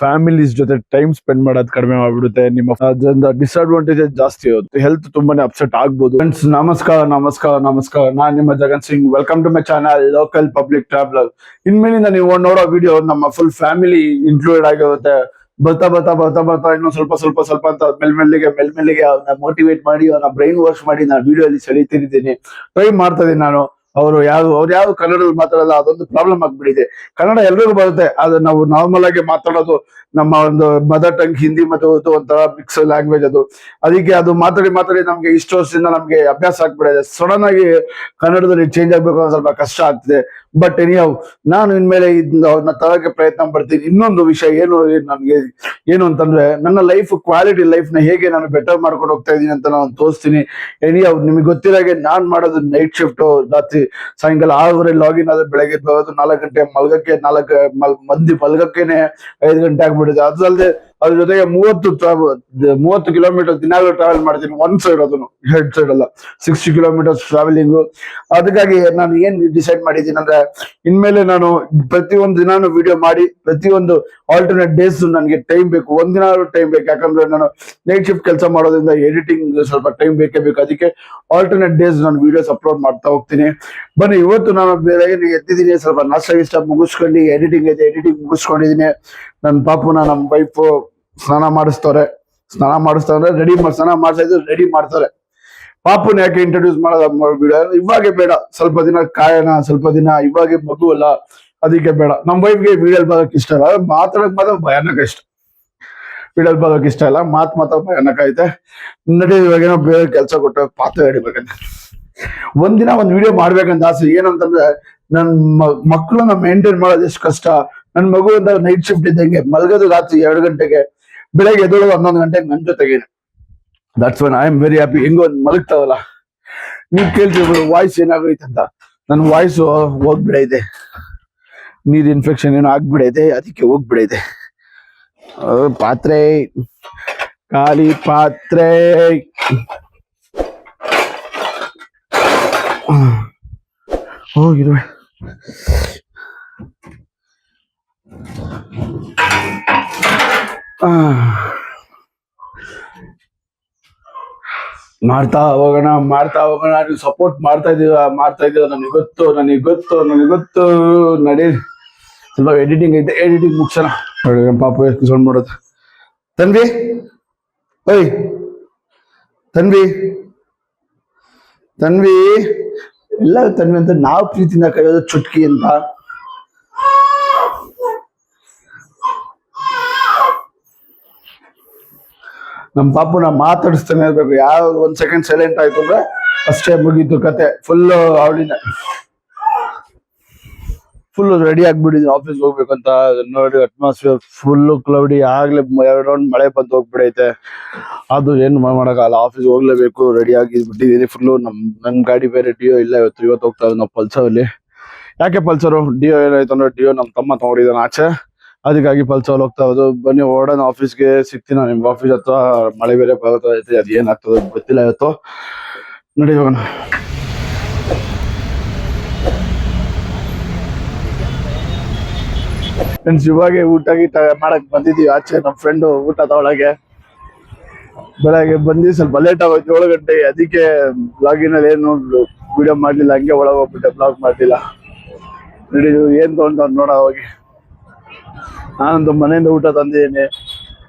Families ಜೊತೆ time spend ಮಾಡೋದು ಕಡಿಮೆ ಮಾಡ್ಬಿಡುತ್ತೆ. ನಿಮ್ಮ ಅದರಿಂದ ಡಿಸ್ಅಡ್ವಾಂಟೇಜಸ್ ಜಾಸ್ತಿ ಇರುತ್ತೆ. ಹೆಲ್ತ್ ತುಂಬಾನೇ ಅಪ್ಸೆಟ್ ಆಗ್ಬೋದು. ಫ್ರೆಂಡ್ಸ್, ನಮಸ್ಕಾರ. ನಾನ್ ನಿಮ್ಮ Jagan Singh. Welcome to my channel local public traveller. ಇನ್ಮೇಲಿಂದ ನೀವು ನೋಡೋ ವಿಡಿಯೋ ನಮ್ಮ ಫುಲ್ ಫ್ಯಾಮಿಲಿ ಇನ್ಕ್ಲೂಡೆಡ್ ಆಗಿರುತ್ತೆ. ಬರ್ತಾ ಇನ್ನೂ ಸ್ವಲ್ಪ ಅಂತ ಮೆಲ್ಮೆಲ್ಲಿಗೆ ಅವ್ರನ್ನ ಮೋಟಿವೇಟ್ ಮಾಡಿ, ಅವ್ರನ್ನ ಬ್ರೈನ್ ವಾಶ್ ಮಾಡಿ ನಾನು ವಿಡಿಯೋ ಅಲ್ಲಿ ಸೆಳೀತಿದ್ದೀನಿ. ಟ್ರೈ ಮಾಡ್ತಾ ಇದೀನಿ ನಾನು. ಅವ್ರು ಯಾವ್ದು ಕನ್ನಡದಲ್ಲಿ ಮಾತಾಡಲ್ಲ, ಅದೊಂದು ಪ್ರಾಬ್ಲಮ್ ಆಗ್ಬಿಟ್ಟಿದೆ. ಕನ್ನಡ ಎಲ್ರಿಗೂ ಬರುತ್ತೆ, ಆದ್ರೆ ನಾವು ನಾರ್ಮಲ್ ಆಗಿ ಮಾತಾಡೋದು ನಮ್ಮ ಒಂದು ಮದರ್ ಟಂಗ್ ಹಿಂದಿ ಮತ್ತು ಒಂಥರ ಮಿಕ್ಸ್ ಲ್ಯಾಂಗ್ವೇಜ್ ಅದು. ಅದಕ್ಕೆ ಅದು ಮಾತಾಡಿ ನಮ್ಗೆ ಇಷ್ಟು ವರ್ಷದಿಂದ ನಮ್ಗೆ ಅಭ್ಯಾಸ ಆಗ್ಬಿಟ್ಟಿದೆ. ಸಡನ್ ಆಗಿ ಕನ್ನಡದಲ್ಲಿ ಚೇಂಜ್ ಆಗ್ಬೇಕು ಅಂದ್ರೆ ಸ್ವಲ್ಪ ಕಷ್ಟ ಆಗ್ತಿದೆ. ಬಟ್ ಎನಿಹೌ, ನಾನು ಇನ್ಮೇಲೆ ಅವ್ರನ್ನ ತರಕ್ಕೆ ಪ್ರಯತ್ನ ಪಡ್ತೀನಿ. ಇನ್ನೊಂದು ವಿಷಯ ಏನು ಅಂತಂದ್ರೆ, ನನ್ನ ಲೈಫ್ ಕ್ವಾಲಿಟಿ ಲೈಫ್ ನ ಹೇಗೆ ನಾನು ಬೆಟರ್ ಮಾಡ್ಕೊಂಡು ಹೋಗ್ತಾ ಇದೀನಿ ಅಂತ ನಾನು ತೋರಿಸ್ತೀನಿ. ಎನಿಹೌ, ನಿಮಗೆ ಗೊತ್ತಿರಾಗೆ ನಾನ್ ಮಾಡೋದು ನೈಟ್ ಶಿಫ್ಟ್. ರಾತ್ರಿ ಸಾಯಂಕಾಲ 6:30 ಲಾಗಿನ್ ಆದ್ರೆ ಬೆಳಗ್ಗೆ ಬರೋದು 4 ಗಂಟೆ, ಮಂದಿ ಮಲ್ಗಕ್ಕೇನೆ 5 ಗಂಟೆ ಆಗ್ಬಿಟ್ಟಿದೆ. ಅದಲ್ಲದೆ ಅದ್ರ ಜೊತೆಗೆ 30 ಕಿಲೋಮೀಟರ್ ದಿನಾಗಲೂ ಟ್ರಾವೆಲ್ ಮಾಡ್ತೀನಿ. ಒಂದ್ ಸೈಡ್, ಅದನ್ನು ಹೆಡ್ ಸೈಡ್ ಅಲ್ಲ, 60 ಕಿಲೋಮೀಟರ್ಸ್ ಟ್ರಾವೆಲಿಂಗು. ಅದಕ್ಕಾಗಿ ನಾನು ಏನ್ ಡಿಸೈಡ್ ಮಾಡಿದ್ದೀನಿ ಅಂದ್ರೆ, ಇನ್ಮೇಲೆ ನಾನು ಪ್ರತಿಯೊಂದು ದಿನಾನು ವಿಡಿಯೋ ಮಾಡಿ, ಪ್ರತಿಯೊಂದು ಆಲ್ಟರ್ನೇಟ್ ಡೇಸ್ ನನಗೆ ಟೈಮ್ ಬೇಕು. ಒಂದಿನ ಟೈಮ್ ಬೇಕು. ಯಾಕಂದ್ರೆ ನಾನು ನೈಟ್ ಶಿಫ್ಟ್ ಕೆಲಸ ಮಾಡೋದ್ರಿಂದ ಎಡಿಟಿಂಗ್ ಸ್ವಲ್ಪ ಟೈಮ್ ಬೇಕೇ ಬೇಕು. ಅದಕ್ಕೆ ಆಲ್ಟರ್ನೇಟ್ ಡೇಸ್ ನಾನು ವಿಡಿಯೋಸ್ ಅಪ್ಲೋಡ್ ಮಾಡ್ತಾ ಹೋಗ್ತೀನಿ. ಬನ್ನಿ, ಇವತ್ತು ನಾನು ಬೆಳಗ್ಗೆ ಎದ್ದಿದ್ದೀನಿ, ಸ್ವಲ್ಪ ನಾಷ್ಟ ಮುಗಿಸ್ಕೊಂಡು ಎಡಿಟಿಂಗ್ ಮುಗಿಸ್ಕೊಂಡಿದ್ದೀನಿ. ನನ್ನ ಪಾಪುನ ನಮ್ಮ ವೈಫ್ ಸ್ನಾನ ಮಾಡಿಸ್ತಾರೆ ಸ್ನಾನ ರೆಡಿ ಮಾಡ್ತಾರೆ. ಪಾಪುನ ಯಾಕೆ ಇಂಟ್ರೊಡ್ಯೂಸ್ ಮಾಡೋದು ವಿಡಿಯೋ ಇವಾಗೆ ಬೇಡ, ಸ್ವಲ್ಪ ದಿನ ಕಾಯೋಣ, ಸ್ವಲ್ಪ ದಿನ ಇವಾಗೆ ಮಗು ಅಲ್ಲ, ಅದಕ್ಕೆ ಬೇಡ. ನಮ್ಮ ವೈಫ್ಗೆ ವಿಡಿಯೋಲ್ ಬರೋಕ್ ಇಷ್ಟ ಇಲ್ಲ, ಮಾತಾಡಕ್ ಮಾತ್ರ ಭಯಾನಕ ಇಷ್ಟ. ವಿಡಿಯೋಲ್ ಬರೋಕ್ ಇಷ್ಟ ಇಲ್ಲ, ಮಾತ್ರ ಭಯಾನಕ ಐತೆ. ನಡಿ, ಇವಾಗೇನೋ ಬೇರೆ ಕೆಲಸ ಕೊಟ್ಟ ಪಾತ್ರ ಹಿಡಿಬೇಕಂತ ಒಂದಿನ ಒಂದ್ ವಿಡಿಯೋ ಮಾಡ್ಬೇಕಂತ ಆಸೆ. ಏನಂತಂದ್ರೆ, ನನ್ ಮಕ್ಕಳನ್ನ ಮೇಂಟೈನ್ ಮಾಡೋದು ಎಷ್ಟು ಕಷ್ಟ. ನನ್ ಮಗು ನೈಟ್ ಶಿಫ್ಟ್ ಇದ್ದಂಗೆ, ಮಲಗೋದು ರಾತ್ರಿ 2 ಗಂಟೆಗೆ, ಬೆಳಗ್ಗೆ ಎದ್ದೋಳು 11 ಗಂಟೆಗೆ ನನ್ ಜೊತೆಗೆ. That's one I am very happy. ಹೆಂಗೋ ಮಲಗ್ತಾವಲ್ಲ. ನೀವ್ ಕೇಳ್ತಿರ್ಬೋದು ವಾಯ್ಸ್ ಏನಾಗೈತೆ ಅಂತ. ನನ್ ವಾಯ್ಸ್ ಹೋಗ್ಬಿಡೈತೆ, ನೀರ್ ಇನ್ಫೆಕ್ಷನ್ ಏನೋ ಆಗ್ಬಿಡೈತೆ, ಅದಕ್ಕೆ ಹೋಗ್ಬಿಡೈತೆ. ಪಾತ್ರೆ, ಖಾಲಿ ಪಾತ್ರೆ. ಹೋಗಿರುವೆ. ಮಾಡ್ತಾ ಹೋಗೋಣ. ನೀವು ಸಪೋರ್ಟ್ ಮಾಡ್ತಾ ಇದ್ದೀರಾ. ನನಗೆ ಗೊತ್ತು. ನಡಿ, ಸ್ವಲ್ಪ ಎಡಿಟಿಂಗ್ ಐತೆ, ಎಡಿಟಿಂಗ್ ಮುಗ್ಸೋಣ. ನೋಡಿ ನಮ್ಮ ಪಾಪು ಎಷ್ಟು ಸೌಂಡ್ ಮಾಡೋದು. ತನ್ವಿ, ಓಯ್ ತನ್ವಿ ಎಲ್ಲ ತನ್ವಿ ಅಂತ ನಾವು ಪ್ರೀತಿಯಿಂದ ಕರೆಯೋದು ಚುಟ್ಕಿ ಅಂತ. ನಮ್ಮ ಪಾಪುನ ಮಾತಾಡಿಸ್ತಾನೆ ಇರ್ಬೇಕು. ಯಾವ 1 ಸೆಕೆಂಡ್ ಸೈಲೆಂಟ್ ಆಯ್ತು ಅಂದ್ರೆ ಅಷ್ಟೇ, ಮುಗೀತು ಕತೆ. ಫುಲ್ ರೆಡಿ ಆಗ್ಬಿಟ್ಟಿದ್ದೀನಿ ಆಫೀಸ್ ಹೋಗ್ಬೇಕಂತ. ನೋಡಿ, ಅಟ್ಮಾಸ್ಫಿಯರ್ ಫುಲ್ ಕ್ಲೌಡಿ. ಆಗ್ಲೇ 2 ರೌಂಡ್ ಮಳೆ ಬಂದು ಹೋಗ್ಬಿಡೈತೆ. ಅದು ಏನು ಮಾಡಕ್ಕಾಗಲ್ಲ, ಆಫೀಸ್ ಹೋಗ್ಲೇಬೇಕು. ರೆಡಿ ಆಗಿ ಬಿಟ್ಟಿದ್ದೀನಿ ಫುಲ್ಲು. ನಮ್ ಗಾಡಿ ಬೇರೆ ಡಿಯೋ ಇಲ್ಲ, ಇವತ್ತು ಹೋಗ್ತಾ ಇದ್ದೀವಿ ನಾವು ಪಲ್ಸರ್ ಅಲ್ಲಿ. ಯಾಕೆ ಪಲ್ಸರು? ಡಿಯೋ ಏನಾಯ್ತು ಅಂದ್ರೆ, ಡಿಯೋ ನಮ್ಮ ತಮ್ಮ ತಗೊಂಡಿದ್ದಾನೆ ಆಚೆ, ಅದಕ್ಕಾಗಿ ಪಲ್ಸರ್ ಹೋಗ್ತಾ ಇರೋದು. ಬನ್ನಿ ಓಡೋಣ, ಆಫೀಸ್ಗೆ ಸಿಗ್ತೀನಿ ನಿಮ್ಗೆ ಆಫೀಸ್ ಹತ್ರ. ಮಳೆ ಬೇರೆ ಬರುತ್ತಾ ಐತೆ, ಅದು ಏನಾಗ್ತದೆ ಗೊತ್ತಿಲ್ಲ ಇವತ್ತು. ನಡಿ ಹೋಗೋಣ. ಫ್ರೆಂಡ್ಸ್, ಇವಾಗೆ ಊಟ ಮಾಡಕ್ ಬಂದಿದೀವಿ ಆಚೆ. ನಮ್ಮ ಫ್ರೆಂಡು ಊಟ ತಗೊಳಗೆ ಬೆಳಗ್ಗೆ ಬಂದು ಸ್ವಲ್ಪ ಲೇಟ್ ಆಗೋಯ್ತು, 7 ಗಂಟೆಗೆ. ಅದಕ್ಕೆ ಬ್ಲಾಗಿನ್ ಅಲ್ಲಿ ಏನು ವಿಡಿಯೋ ಮಾಡ್ಲಿಲ್ಲ, ಹಂಗೆ ಒಳಗೆ ಹೋಗ್ಬಿಟ್ಟೆ, ಬ್ಲಾಗ್ ಮಾಡ್ಲಿಲ್ಲ. ನಡಿ, ಏನ್ ತಗೊಂಡ್ ನೋಡ ಹೋಗಿ. ನಾನಂತೂ ಮನೆಯಿಂದ ಊಟ ತಂದಿದ್ದೀನಿ.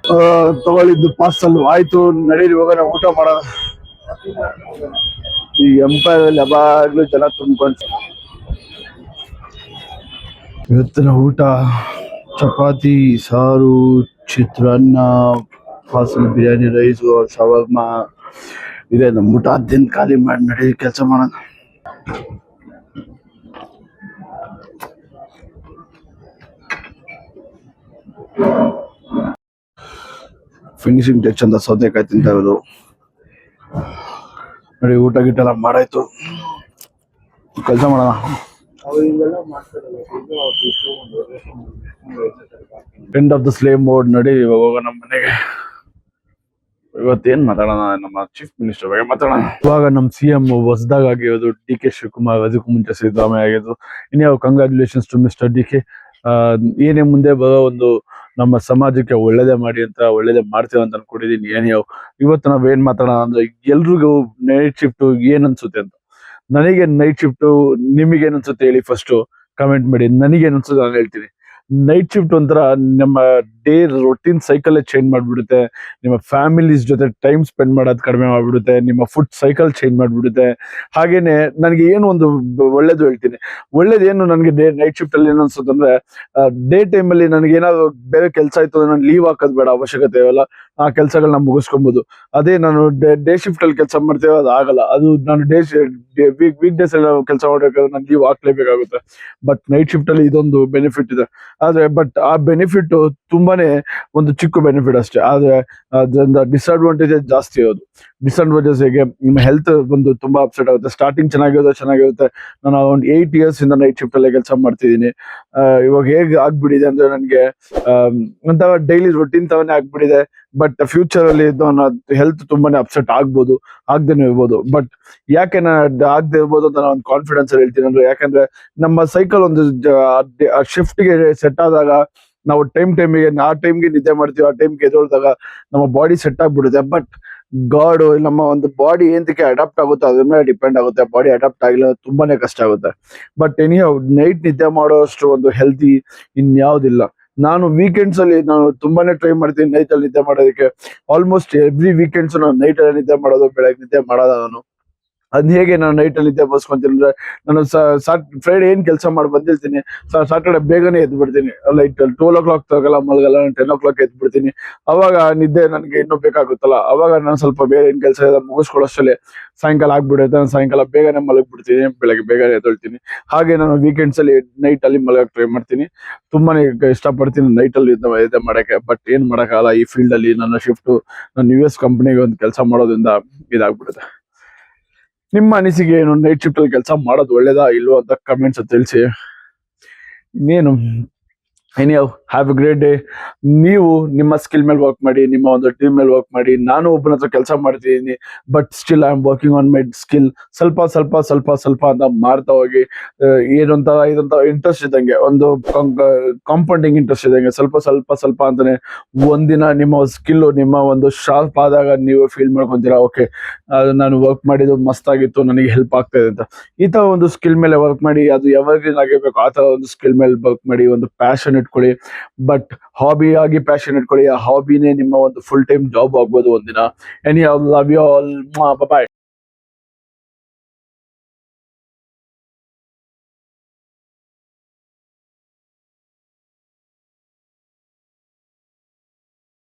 ತಗೊಳ್ಳಿದ್ದು ಪಾರ್ಸಲ್ ಆಯ್ತು. ನಡೀರಿ ಹೋಗೋಣ, ಊಟ ಮಾಡೋಣ. ಈ ಎಂಪೈರ್ ಅಲ್ಲಿ ಯಾವಾಗ್ಲೂ ಜನ ತುಂಬ್ಕೊಂಡು. ಇವತ್ತಿನ ಊಟ ಚಪಾತಿ, ಸಾರು, ಚಿತ್ರಾನ್ನ, ಪಾರ್ಸಲ್ ಬಿರಿಯಾನಿ, ರೈಸು, ಶವರ್ಮ ಇದೆ. ನಮ್ಮ ಊಟ ಅದ್ದಿಂದ ಖಾಲಿ ಮಾಡಿ ನಡಿ ಕೆಲಸ ಮಾಡೋಣ. ಫಿನಿಶಿಂಗ್ ಟಚ್ ಅಂತ ಸೌತೆಕಾಯಿ ತಿಂತ ಇರೋದು. ನೋಡಿ, ಊಟ ಗಿಟ್ಟೆಲ್ಲ ಮಾಡಾಯ್ತು, ಕೆಲಸ ಮಾಡೋಣ. End of the slave mode. ನಡಿ ಹೋಗೋಣ ನಮ್ಮ ಮನೆಗೆ. ಇವತ್ತೇನ್ ಮಾತಾಡೋಣ, ನಮ್ಮ ಚೀಫ್ ಮಿನಿಸ್ಟರ್ ಬಗ್ಗೆ ಮಾತಾಡೋಣ. ಇವಾಗ ನಮ್ಮ CM ಹೊಸದಾಗ ಆಗಿರೋದು DK ಶಿವಕುಮಾರ್, ಅದಕ್ಕೂ ಮುಂಚೆ ಸಿದ್ದರಾಮಯ್ಯ ಆಗಿದ್ದು. ಇನ್ಯಾವ ಕಂಗ್ರಾಚುಲೇಷನ್ಸ್ ಟು ಮಿಸ್ಟರ್ DK. ಏನೇ ಮುಂದೆ ಬರೋ ಒಂದು ನಮ್ಮ ಸಮಾಜಕ್ಕೆ ಒಳ್ಳೇದೇ ಮಾಡಿ ಅಂತ ಒಳ್ಳೇದೇ ಮಾಡ್ತೇವೆ ಅಂತ ಅನ್ಕೊಂಡಿದೀನಿ. ಇವತ್ತು ನಾವೇನ್ ಮಾತಾಡೋಣ ಅಂದ್ರೆ ಎಲ್ರಿಗೂ ನೈಟ್ ಶಿಫ್ಟ್ ಏನ್ ಅನ್ಸುತ್ತೆ ಅಂತ. ನನಗೆ ನೈಟ್ ಶಿಫ್ಟ್ ನಿಮಗೆ ಏನ್ ಅನ್ಸುತ್ತೆ ಹೇಳಿ, ಫಸ್ಟ್ ಕಮೆಂಟ್ ಮಾಡಿ. ನನಗೆ ಏನ್ ಅನ್ಸುತ್ತೆ ನಾನು ಹೇಳ್ತೀನಿ. ನೈಟ್ ಶಿಫ್ಟ್ ಒಂಥರ ನಮ್ಮ ಡೇ ರೊಟೀನ್ ಸೈಕಲ್ ಚೇಂಜ್ ಮಾಡ್ಬಿಡುತ್ತೆ. ನಿಮ್ಮ ಫ್ಯಾಮಿಲೀಸ್ ಜೊತೆ ಟೈಮ್ ಸ್ಪೆಂಡ್ ಮಾಡೋದು ಕಡಿಮೆ ಮಾಡ್ಬಿಡುತ್ತೆ. ನಿಮ್ಮ ಫುಡ್ ಸೈಕಲ್ ಚೇಂಜ್ ಮಾಡ್ಬಿಡುತ್ತೆ. ಹಾಗೇನೆ ನನಗೆ ಏನು ಒಂದು ಒಳ್ಳೇದು ಹೇಳ್ತೀನಿ. ಒಳ್ಳೇದೇನು ನನಗೆ ನೈಟ್ ಶಿಫ್ಟ್ ಅಲ್ಲಿ ಏನು ಅನ್ಸುತ್ತೆ ಅಂದ್ರೆ, ಡೇ ಟೈಮ್ ಅಲ್ಲಿ ನನಗೆ ಏನಾದ್ರು ಬೇರೆ ಕೆಲಸ ಆಯ್ತು ಅಂದ್ರೆ ನಾನು ಲೀವ್ ಹಾಕೋದು ಬೇಡ, ಅವಶ್ಯಕತೆ ಇರಲ್ಲ. ಆ ಕೆಲಸಗಳನ್ನ ಮುಗಿಸ್ಕೊಬಹುದು. ಅದೇ ನಾನು ಡೇ ಶಿಫ್ಟ್ ಅಲ್ಲಿ ಕೆಲಸ ಮಾಡ್ತೇವೆ, ಅದು ಆಗಲ್ಲ. ಅದು ನಾನು ವೀಕ್ ಡೇಸ್ ಅಲ್ಲಿ ಕೆಲಸ ಮಾಡ್ಬೇಕಾದ್ರೆ ನಾನು ಲೀವ್ ಹಾಕ್ಲೇಬೇಕಾಗುತ್ತೆ. ಬಟ್ ನೈಟ್ ಶಿಫ್ಟ್ ಅಲ್ಲಿ ಇದೊಂದು ಬೆನಿಫಿಟ್ ಇದೆ. ಆದ್ರೆ ಬಟ್ ಆ ಬೆನಿಫಿಟ್ ತುಂಬಾನೇ ಒಂದು ಚಿಕ್ಕ ಬೆನಿಫಿಟ್ ಅಷ್ಟೇ. ಆದ್ರೆ ಅದರಿಂದ ಡಿಸ್ಅಡ್ವಾಂಟೇಜಸ್ ಜಾಸ್ತಿ ಇರೋದು. ಡಿಸ್ಅಡ್ವಾಂಟೇಜ್ ಹೇಗೆ, ನಿಮ್ಮ ಹೆಲ್ತ್ ಒಂದು ತುಂಬಾ ಅಪ್ಸೆಟ್ ಆಗುತ್ತೆ. ಸ್ಟಾರ್ಟಿಂಗ್ ಚೆನ್ನಾಗಿರುತ್ತೆ. ನಾನು ಒಂದು 8 years ಇಂದ ನೈಟ್ ಶಿಫ್ಟ್ ಅಲ್ಲೇ ಕೆಲಸ ಮಾಡ್ತಿದ್ದೀನಿ. ಇವಾಗ ಹೇಗೆ ಆಗ್ಬಿಟ್ಟಿದೆ ಅಂದ್ರೆ ನನಗೆ ಒಂಥರ ಡೈಲಿ ರೊಟೀನ್ ತವನೇ ಆಗ್ಬಿಟ್ಟಿದೆ. ಬಟ್ ಫ್ಯೂಚರ್ ಅಲ್ಲಿ ನನ್ನ ಹೆಲ್ತ್ ತುಂಬಾನೇ ಅಪ್ಸೆಟ್ ಆಗ್ಬೋದು, ಆಗ್ದೇನೆ ಇರ್ಬೋದು. ಬಟ್ ಯಾಕೆ ಆಗದೆ ಇರ್ಬೋದು ಅಂತ ನಾನು ಒಂದು ಕಾನ್ಫಿಡೆನ್ಸ್ ಅಲ್ಲಿ ಹೇಳ್ತೀನಿ ಅಂದ್ರೆ, ಯಾಕಂದ್ರೆ ನಮ್ಮ ಸೈಕಲ್ ಒಂದು ಶಿಫ್ಟ್ ಗೆ ಸೆಟ್ ಆದಾಗ ನಾವು ಟೈಮ್ಗೆ ಆ ಟೈಮ್ಗೆ ನಿದ್ದೆ ಮಾಡ್ತೀವಿ, ಆ ಟೈಮ್ಗೆ ಎದ್ದೊಳ್ದಾಗ ನಮ್ಮ ಬಾಡಿ ಸೆಟ್ ಆಗ್ಬಿಡುತ್ತೆ. ಬಟ್ ಗಾಡ್ ನಮ್ಮ ಒಂದು ಬಾಡಿ ಏನಕ್ಕೆ ಅಡಾಪ್ಟ್ ಆಗುತ್ತೆ ಅದ್ರ ಮೇಲೆ ಡಿಪೆಂಡ್ ಆಗುತ್ತೆ. ಬಾಡಿ ಅಡಾಪ್ಟ್ ಆಗಿಲ್ಲ ತುಂಬಾನೇ ಕಷ್ಟ ಆಗುತ್ತೆ. ಬಟ್ ನೈಟ್ ನಿದ್ದೆ ಮಾಡೋ ಅಷ್ಟು ಒಂದು ಹೆಲ್ತಿ ಇನ್ಯಾವುದಿಲ್ಲ. ನಾನು ವೀಕೆಂಡ್ಸ್ ಅಲ್ಲಿ ನಾನು ತುಂಬಾನೇ ಟ್ರೈ ಮಾಡ್ತೀನಿ ನೈಟ್ ಅಲ್ಲಿ ನಿದ್ದೆ ಮಾಡೋದಕ್ಕೆ. ಆಲ್ಮೋಸ್ಟ್ ಎವ್ರಿ ವೀಕೆಂಡ್ಸ್ ನಾನು ನೈಟ್ ಅಲ್ಲಿ ನಿದ್ದೆ ಮಾಡೋದು, ಬೆಳಗ್ಗೆ ನಿದ್ದೆ ಮಾಡೋದ ನಾನು. ಅದ್ ಹೇಗೆ ನಾನು ನೈಟ್ ಅಲ್ಲಿ ನಿದ್ದೆ ಬಸ್ಕೊಂತೀನಿ ಅಂದ್ರೆ, ನಾನು ಫ್ರೈಡೆ ಏನ್ ಕೆಲಸ ಮಾಡಿ ಬಂದಿರ್ತೀನಿ, ಸಾಟರ್ಡೆ ಬೇಗನೆ ಎದ್ದು ಬಿಡ್ತೀನಿ. ಲೈಕ್ 12 o'clock ತಗಲ್ಲ ಮಲಗಲ್ಲ, 10 o'clock ಎದ್ದು ಬಿಡ್ತೀನಿ. ಅವಾಗ ನಿದ್ದೆ ನನಗೆ ಇನ್ನೂ ಬೇಕಾಗುತ್ತಲ್ಲ, ಅವಾಗ ನಾನು ಸ್ವಲ್ಪ ಬೇರೆ ಏನ್ ಕೆಲಸ ಇದೆ ಮುಗಿಸ್ಕೊಳ್ಳೋಷ್ಟಲ್ಲೇ ಸಾಯಂಕಾಲ ಆಗ್ಬಿಡುತ್ತೆ. ನಾನು ಸಾಯಂಕಾಲ ಬೇಗನೆ ಮಲಗ್ ಬಿಡ್ತೀನಿ, ಬೆಳಗ್ಗೆ ಬೇಗನೆ ಎದ್ದೊಳ್ತೀನಿ. ಹಾಗೆ ನಾನು ವೀಕೆಂಡ್ಸ್ ಅಲ್ಲಿ ನೈಟ್ ಅಲ್ಲಿ ಮಲಗಕ್ ಟ್ರೈ ಮಾಡ್ತೀನಿ. ತುಂಬಾನೇ ಇಷ್ಟಪಡ್ತೀನಿ ನೈಟ್ ಅಲ್ಲಿ ನಿದ್ದೆ ಮಾಡಕ್ಕೆ. ಬಟ್ ಏನ್ ಮಾಡಕ್ಕಾಗಲ್ಲ, ಈ ಫೀಲ್ಡ್ ಅಲ್ಲಿ ನನ್ನ ಶಿಫ್ಟ್ ನಾನು US ಕಂಪನಿಗೆ ಒಂದು ಕೆಲಸ ಮಾಡೋದ್ರಿಂದ ಇದಾಗ್ಬಿಡುತ್ತೆ. ನಿಮ್ಮ ಅನಿಸಿಕೆ ಏನು? ನೈಟ್ ಶಿಫ್ಟ್ ಅಲ್ಲಿ ಕೆಲಸ ಮಾಡೋದು ಒಳ್ಳೇದಾ ಇಲ್ವೋ ಅಂತ ಕಮೆಂಟ್ಸ್ ತಿಳಿಸಿ. ಇನ್ನೇನು, ಹ್ಯಾವ್ ಎ ಗ್ರೇಟ್ ಡೇ. ನೀವು ನಿಮ್ಮ ಸ್ಕಿಲ್ ಮೇಲೆ ವರ್ಕ್ ಮಾಡಿ, ನಿಮ್ಮ ಒಂದು ಟೀಮ್ ಮೇಲೆ ವರ್ಕ್ ಮಾಡಿ. ನಾನು ಒಬ್ಬನ ಹತ್ರ ಕೆಲಸ ಮಾಡ್ತಿದ್ದೀನಿ, but still I am working on my skill. ಸ್ವಲ್ಪ ಸ್ವಲ್ಪ ಸ್ವಲ್ಪ ಸ್ವಲ್ಪ ಅಂತ ಮಾಡ್ತಾ ಹೋಗಿ. ಇದೊಂಥರ ಇಂಟ್ರೆಸ್ಟ್ ಇದ್ದಂಗೆ, ಒಂದು ಕಾಂಪೌಂಡಿಂಗ್ ಇಂಟ್ರೆಸ್ಟ್ ಇದ್ದಂಗೆ. ಸ್ವಲ್ಪ ಸ್ವಲ್ಪ ಸ್ವಲ್ಪ ಅಂತಾನೆ ಒಂದಿನ ನಿಮ್ಮ ಸ್ಕಿಲ್ ನಿಮ್ಮ ಒಂದು ಶಾರ್ಪ್ ಆದಾಗ ನೀವು ಫೀಲ್ ಮಾಡ್ಕೊಂತೀರಾ, ಓಕೆ ನಾನು ವರ್ಕ್ ಮಾಡಿದ್ದು ಮಸ್ತ್ ಆಗಿತ್ತು, ನನಗೆ ಹೆಲ್ಪ್ ಆಗ್ತಾ ಇದೆ ಅಂತ. ಈ ತರ ಒಂದು ಸ್ಕಿಲ್ ಮೇಲೆ ವರ್ಕ್ ಮಾಡಿ, ಅದು ಯಾವಾಗ್ಲೂ ಆಗಿರ್ಬೇಕು ಆ ತರ ಒಂದು ಸ್ಕಿಲ್ ಮೇಲೆ ವರ್ಕ್ ಮಾಡಿ. ಒಂದು ಪ್ಯಾಷನ್ ಇಟ್ಕೊಳ್ಳಿ, ಬಟ್ ಹಾಬಿ ಆಗಿ ಪ್ಯಾಷನ್ ಇಟ್ಕೊಳ್ಳಿ. ಆ ಹಾಬಿನೇ ನಿಮ್ಮ ಒಂದು ಫುಲ್ ಟೈಮ್ ಜಾಬ್ ಆಗ್ಬೋದು ಒಂದಿನ. Love you all, bye.